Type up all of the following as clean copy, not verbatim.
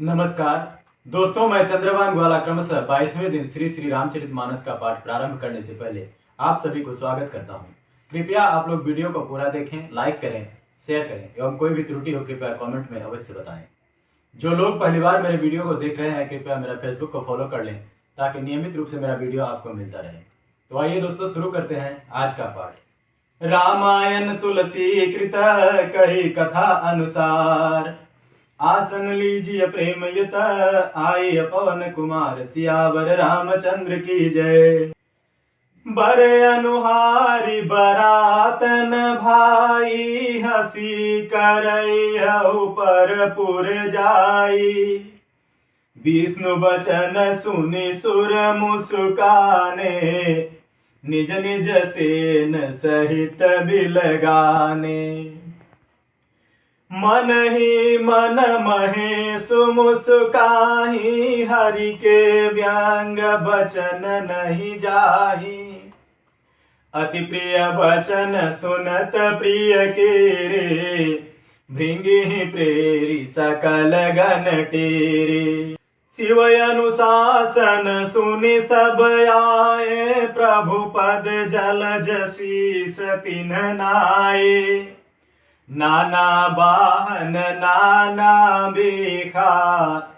नमस्कार दोस्तों, मैं चंद्रभान ग्वाला क्रमशः 22वें दिन श्री श्री रामचरितमानस का पाठ प्रारंभ करने से पहले आप सभी को स्वागत करता हूं। कृपया आप लोग वीडियो को पूरा देखें, लाइक करें, शेयर करें एवं कोई भी त्रुटि हो कृपया कमेंट में अवश्य बताएं। जो लोग पहली बार मेरे वीडियो को देख रहे हैं कृपया मेरा फेसबुक को फॉलो कर लें ताकि नियमित रूप से मेरा वीडियो आपको मिलता रहे। तो आइए दोस्तों, शुरू करते हैं आज का पाठ। रामायण तुलसी कृत कही कथा अनुसार, आसन लीजिए प्रेम युत आए पवन कुमार, सियावर रामचंद्र की जय। बरे अनुहारी बरातन भाई, हसी करई पर पुर जाई। विष्णु बचन सुनि सुर मुस्काने, निज निज सेन सहित बिलगाने। मन ही मन महे सुमुस्काहि, हरि के व्यंग बचन नहीं जाहि। अति प्रिय बचन सुनत प्रिय केरे, भृंगी प्रेरी सकल गण टेरे। शिव अनुशासन सुनि सब आए, प्रभु पद जलज शीस तिन्ह नाये। नाना वाहन नाना बेखा,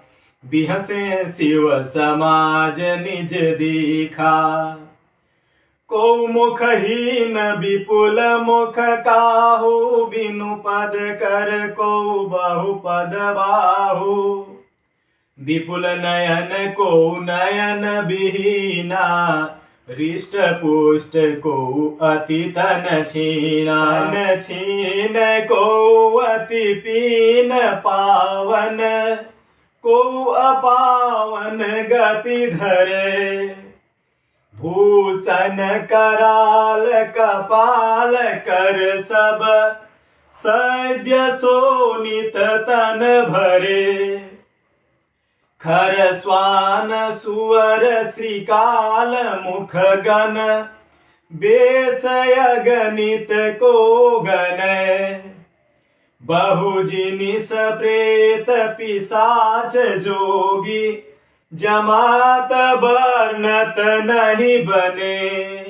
बिहसे शिव समाज निज दीखा। को मुखहीन विपुल मुख काहू, बिनु पद कर को बहुपद बाहु। विपुल नयन को नयन बिहीना, रिष्ट पुष्ट को अति तन छीना। छीन को अति पीन पावन, को अपावन गति धरे। भूषण कराल कपाल कर सब, सद्य सोनित तन भरे। खर स्वान सुअर श्रीकाल मुख गण, बेसय गणित को गणय। बहुजिनिस प्रेत पिशाच जोगी, जमात वर्णत नहीं बने।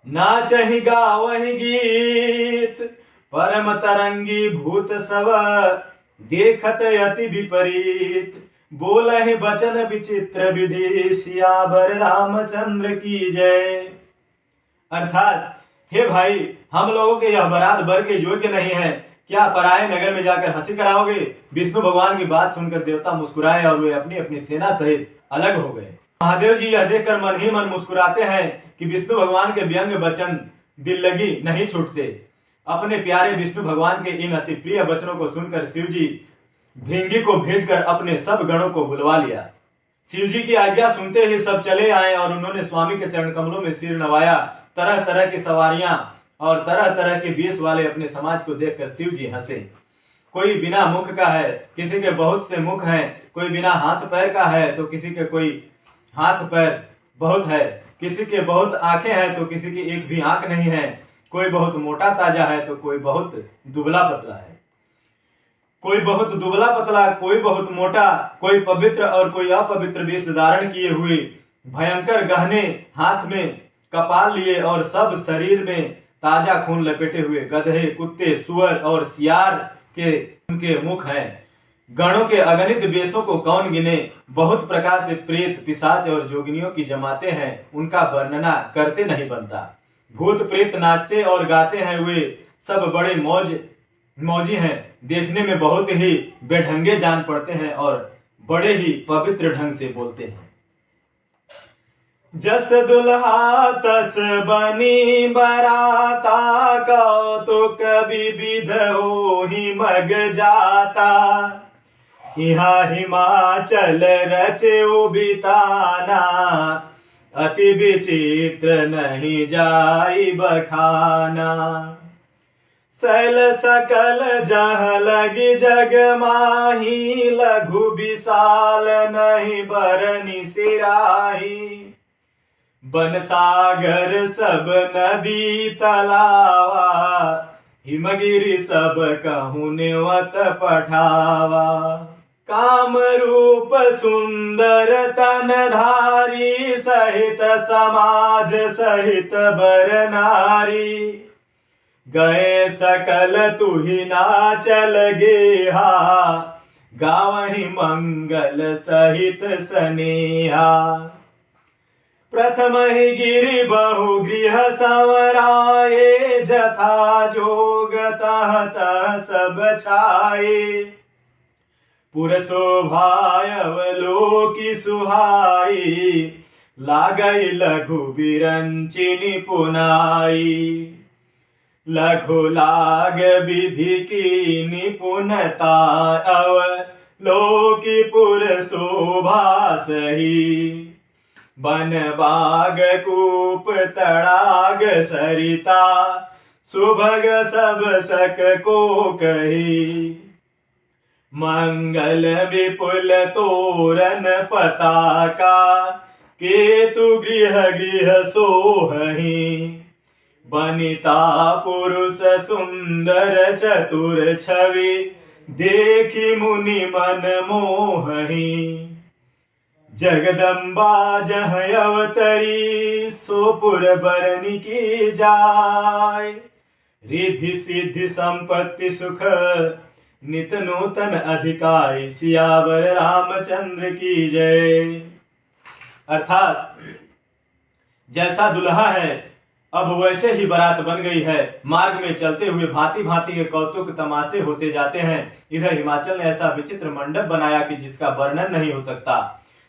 नाचहि गावहि गीत, परम तरंगी भूत सब, देखत अति विपरीत। बोलहि बचन विचित्र विधि, सियावर रामचंद्र की जय। अर्थात, हे भाई, हम लोगों के यह बारात बर के योग्य नहीं है। क्या पराये नगर में जाकर हंसी कराओगे? विष्णु भगवान की बात सुनकर देवता मुस्कुराए और वे अपनी अपनी सेना सहित अलग हो गए। महादेव जी यह देखकर मन ही मन मुस्कुराते हैं कि विष्णु भगवान के व्यंग्य वचन दिल लगी नहीं छूटते। अपने प्यारे विष्णु भगवान के इन अति प्रिय वचनों को सुनकर शिव जी भृंगी को भेजकर अपने सब गणों को बुलवा लिया। शिव जी की आज्ञा सुनते ही सब चले आए और उन्होंने स्वामी के चरण कमलों में सिर नवाया। तरह तरह की सवारियां और तरह तरह के वेश वाले अपने समाज को देखकर शिव जी हंसे। कोई बिना मुख का है, किसी के बहुत से मुख हैं। कोई बिना हाथ पैर का है तो किसी के कोई हाथ पैर बहुत है। किसी के बहुत आंखें हैं तो किसी की एक भी आंख नहीं है। कोई बहुत मोटा ताजा है तो कोई बहुत दुबला पतला है। कोई बहुत दुबला पतला, कोई बहुत मोटा, कोई पवित्र और कोई अपवित्र वेश धारण किए हुए, भयंकर गहने हाथ में कपाल लिए और सब शरीर में ताजा खून लपेटे हुए गधे, कुत्ते, सुअर और सियार के उनके मुख हैं। गणों के अगणित वेशों को कौन गिने। बहुत प्रकार से प्रेत, पिशाच और जोगिनियों की जमाते हैं, उनका वर्णना करते नहीं बनता। भूत प्रेत नाचते और गाते हैं, वे सब बड़े मौजी हैं। देखने में बहुत ही बेढंगे जान पड़ते हैं और बड़े ही पवित्र ढंग से बोलते हैं। जस दुल्हा तस बनी बराता, कौतुक विविध हो ही मग जाता। यहाँ हिमाचल रचे बिताना, अति विचित्र नहीं जाई बखाना। शैल सकल जहाँ लगी जग माही, लघु विशाल नहीं बरनी सिराही। बन सागर सब नदी तलावा, हिमगिरी सब कहूँ नेवत पठावा। काम रूप सुंदर तनधारी, सहित समाज सहित बर नारी। गए सकल तुहि नाचल गेहा, गावहि मंगल सहित सनेहा। प्रथम ही गिरि बहु गृह संवराये, जथा जोग तह तह सब छाये। पुर शोभाय अवलोकि सुहाई, लागई लघु बिरंचिनि पुनाई। लघु लाग विधि की निपुणता, अवलोकि पुर शोभा सही। बन बाग कूप तड़ाग सरिता, सुभग सब सक को कही। मंगल विपुल तोरण पताका, केतु गृह गृह सोहहि। बनिता पुरुष सुंदर चतुर छवि, देखी मुनि मन मोहहि। जगदम्बा जह अवतरी, सोपुर बरनी की जाय। रिद्धि सिद्धि संपत्ति सुख, नित नूतन अधिकारी। सियावर रामचंद्र की जय। अर्थात जैसा दुल्हा है अब वैसे ही बारात बन गई है। मार्ग में चलते हुए भांति भांति के कौतुक तमाशे होते जाते हैं। इधर हिमाचल ने ऐसा विचित्र मंडप बनाया कि जिसका वर्णन नहीं हो सकता।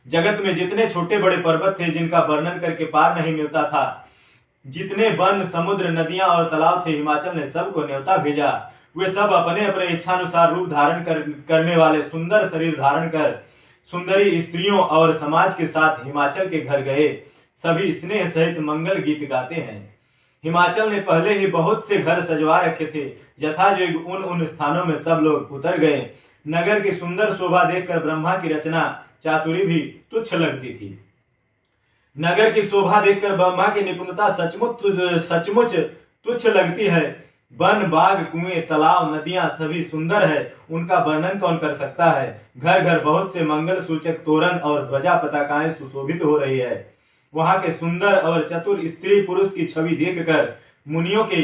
जगत में जितने छोटे बड़े पर्वत थे जिनका वर्णन करके पार नहीं मिलता था, जितने वन समुद्र नदियां और तालाब थे, हिमाचल ने सबको न्योता भेजा। वे सब अपने अपने इच्छानुसार रूप धारण करने वाले सुंदर शरीर धारण कर सुंदरी स्त्रियों और समाज के साथ हिमाचल के घर गए। सभी स्नेह सहित मंगल गीत गाते हैं। हिमाचल ने पहले ही बहुत से घर सजवा रखे थे। यथायोग उन स्थानों में सब लोग उतर गए। नगर की सुंदर शोभा देखकर ब्रह्मा की रचना चातुरी भी तुच्छ लगती थी। नगर की शोभा देखकर ब्रह्मा की निपुणता सचमुच तुच्छ लगती है। वन बाग कुएं तालाब नदियां सभी सुंदर है, उनका वर्णन कौन कर सकता है। घर घर बहुत से मंगल सूचक तोरण और ध्वजा पताकाएं सुशोभित हो रही है। वहां के सुंदर और चतुर स्त्री पुरुष की छवि देखकर मुनियों के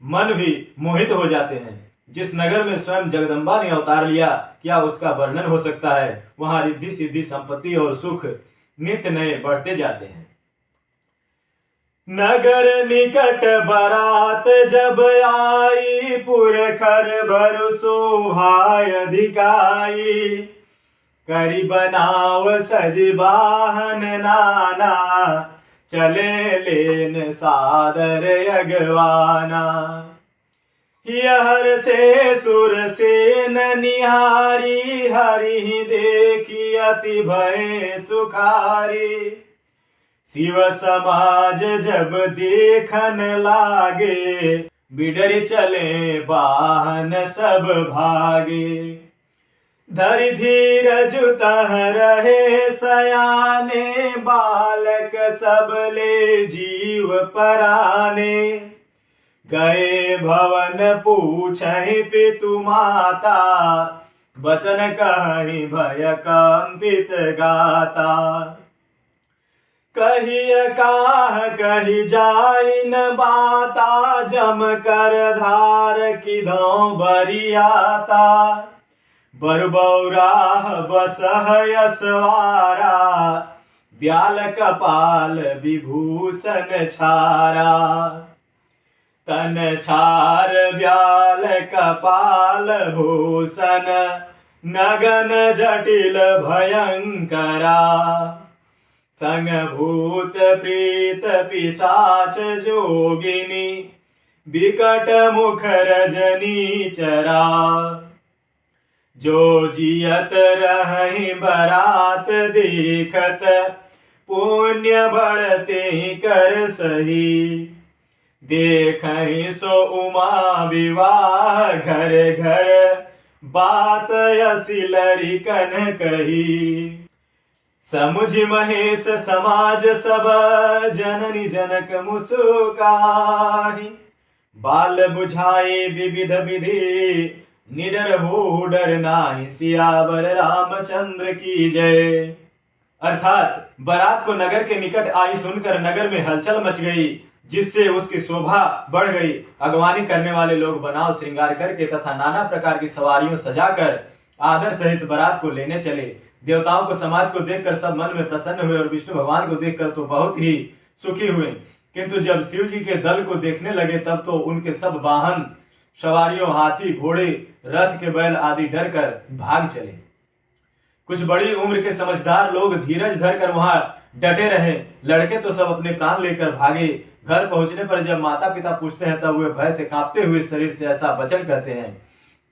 मन भी मोहित हो जाते हैं। जिस नगर में स्वयं जगदम्बा ने अवतार लिया, क्या उसका वर्णन हो सकता है। वहां रिद्धि सिद्धि संपत्ति और सुख नित्य नए बढ़ते जाते हैं। नगर निकट बारात जब आई, पुरखर भर शोभाय अधिकाई। करी बनाव सज बाहन नाना, चले लेन सादर अगवाना। यहर से सुर सेन निहारी, हरि देखी अति भय सुखारी। शिव समाज जब देखन लागे, बिडर चले बाहन सब भागे। धरि धीरज तह रहे सयाने, बालक सब ले जीव पराने। गए भवन पूछहि पितु माता, बचन कहि भय कंपित गाता। कहिय काह कहि जाई न बाता, जम कर धार किधौ बरियाता। बरबौराह बसह यसवारा, ब्याल कपाल विभूषण छारा। तन छार ब्याल कपाल भूषण, नगन जटिल भयंकरा। संग भूत प्रीत पिशाच जोगिनी, विकट मुख रजनी चरा। जो जियत रहि बरात देखत, पुण्य बढ़ते कर सही। देखहि सो उमा विवाह घर घर, बात यसी लरिकन कही। समुझ महेश समाज सब, जननी जनक मुस्काही। बाल बुझाई विविध विधि, निडर हो डर नाही, सियावर रामचंद्र की जय। अर्थात बारात को नगर के निकट आई सुनकर नगर में हलचल मच गई, जिससे उसकी शोभा बढ़ गई। अगवानी करने वाले लोग बनाव श्रृंगार करके तथा नाना प्रकार की सवारियों सजाकर आदर सहित बारात को लेने चले। देवताओं को समाज को देखकर सब मन में प्रसन्न हुए और विष्णु भगवान को देखकर तो बहुत ही सुखी हुए, किंतु जब शिव जी के दल को देखने लगे तब तो उनके सब वाहन सवारियों, हाथी, घोड़े, रथ के बैल आदि डर कर भाग चले। कुछ बड़ी उम्र के समझदार लोग धीरज धरकर वहां डटे रहे। लड़के तो सब अपने प्राण लेकर भागे। घर पहुंचने पर जब माता पिता पूछते हैं तब वे भय से कांपते हुए शरीर से ऐसा वचन कहते हैं,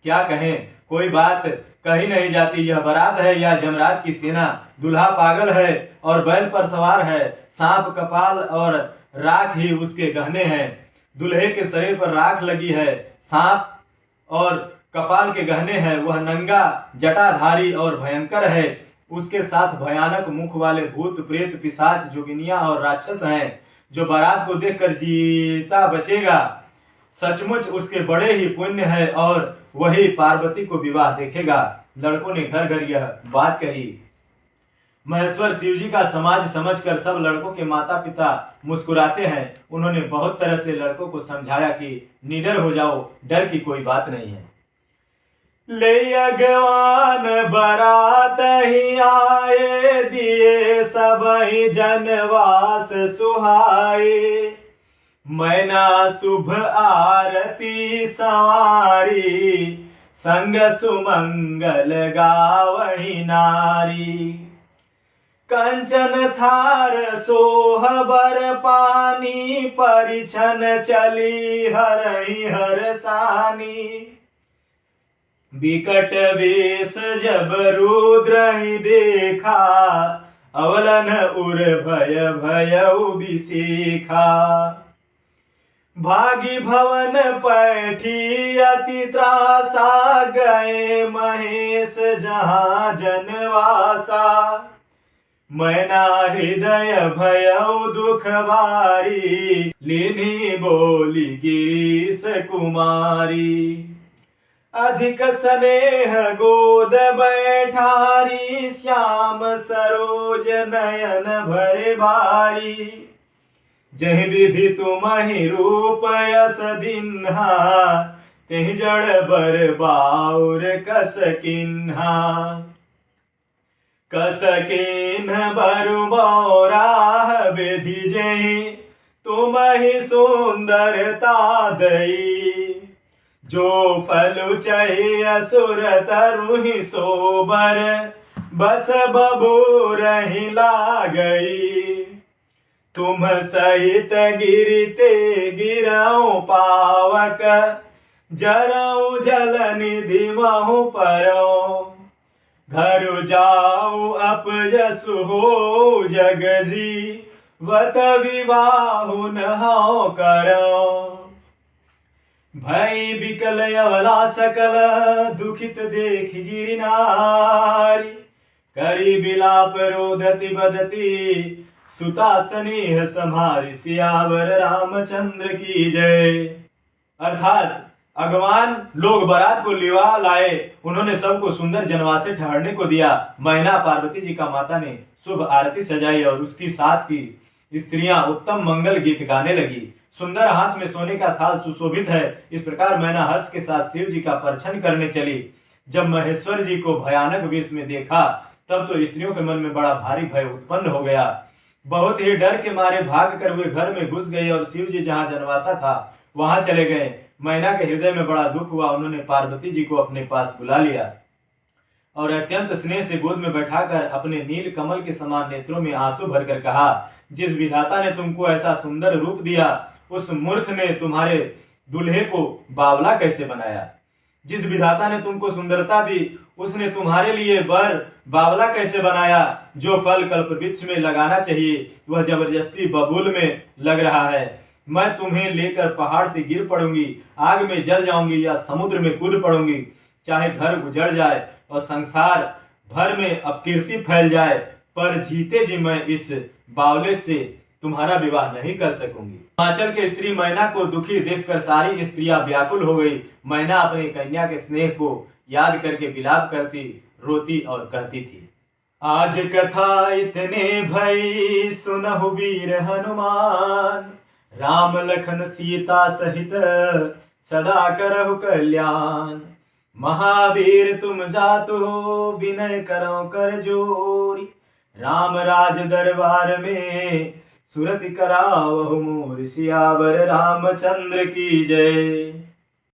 क्या कहें, कोई बात कही नहीं जाती। यह बारात है या जमराज की सेना? दूल्हा पागल है और बैल पर सवार है। सांप कपाल और राख ही उसके गहने हैं। दूल्हे के शरीर पर राख लगी है, सांप और कपाल के गहने हैं। वह नंगा, जटाधारी और भयंकर है। उसके साथ भयानक मुख वाले भूत, प्रेत, पिशाच, जोगिनियां और राक्षस हैं। जो बारात को देखकर जीता बचेगा सचमुच उसके बड़े ही पुण्य है और वही पार्वती को विवाह देखेगा। लड़कों ने घर घर यह बात कही। महेश्वर शिव जी का समाज समझकर सब लड़कों के माता पिता मुस्कुराते हैं। उन्होंने बहुत तरह से लड़कों को समझाया कि निडर हो जाओ, डर की कोई बात नहीं है। ले अगवान बारात ही आए, दिए सब ही जनवास सुहाए। मैना शुभ आरती संवारी, संग सुमंगल गावही नारी। कंचन थार सोहबर पानी, परिछन चली हरहि हरसानी। बिकट वेश जब रुद्र ही देखा, अवलन उर भय भयउ बिसेखा। भागी भवन पैठी अति त्रासा, गए महेश जहाँ जनवासा। मैना हृदय भयउ दुख भारी, लीनी बोली गीस कुमारी। अधिक स्नेह गोद बैठारी, श्याम सरोज नयन भरे भारी। जहि विधि तुम्हि रूप यस दिन्हा, तिहि जड़ बर बाउर कस किन्हा। कस किन्ह बरु बौराह विधि जहि, तुम्हि सुंदरता दई। जो फल चहि असुर तरुहि सोबर, बस बबूरहि लागई। तुम सहित गिरते गिरऊं पावक, जरऊं जल निधि महु परऊं। घर जाऊ अपजसु हो जग जी, वत विवाहु न हौ करऊं। भई बिकल अवला सकल, दुखित देख गिरि नारी। करी बिलाप रोदति बदती, सुता स्नेह सम्हारी। सियावर रामचंद्र की जय। अर्थात अगवान लोग बारात को लिवा लाए। उन्होंने सबको सुंदर जनवासे ठहरने को दिया। मैना पार्वती जी का माता ने शुभ आरती सजाई और उसकी साथ की स्त्रियां उत्तम मंगल गीत गाने लगी। सुंदर हाथ में सोने का थाल सुशोभित है। इस प्रकार मैना हर्ष के साथ शिव जी का परछन करने चली। जब महेश्वर जी को भयानक वेश में देखा तब तो स्त्रियों के मन में बड़ा भारी भय उत्पन्न हो गया। बहुत ही डर के मारे भाग कर वे घर में घुस गए और शिव जी जहाँ जनवासा था वहां चले गए। मैना के हृदय में बड़ा दुख हुआ। उन्होंने पार्वती जी को अपने पास बुला लिया और अत्यंत स्नेह से गोद में बैठाकर अपने नील कमल के समान नेत्रों में आंसू भरकर कहा, जिस विधाता ने तुमको ऐसा सुंदर रूप दिया, उस मूर्ख ने तुम्हारे दूल्हे को बावला कैसे बनाया। जिस विधाता ने तुमको सुंदरता दी, उसने तुम्हारे लिए वर बावला कैसे बनाया। जो फल कल्प वृक्ष में लगाना चाहिए वह जबरदस्ती बबूल में लग रहा है। मैं तुम्हें लेकर पहाड़ से गिर पड़ूंगी, आग में जल जाऊंगी या समुद्र में कूद पड़ूंगी। चाहे घर उजड़ जाए और संसार भर में अपकीर्ति फैल जाए, पर जीते जी मैं इस बावले से तुम्हारा विवाह नहीं कर सकूंगी। हिमाचल के स्त्री मैना को दुखी देखकर सारी स्त्रियां व्याकुल हो गई। मैना अपनी कन्या के स्नेह को याद करके विलाप करती, रोती और कहती थी, आज कथा इतने भई सुनहु वीर हनुमान, राम लखन सीता सहित सदा करहु कल्याण। महावीर तुम जातु हो विनय करो कर जोरी, राम राज दरबार में सुरति करावहु मोर, सियावर रामचंद्र की जय।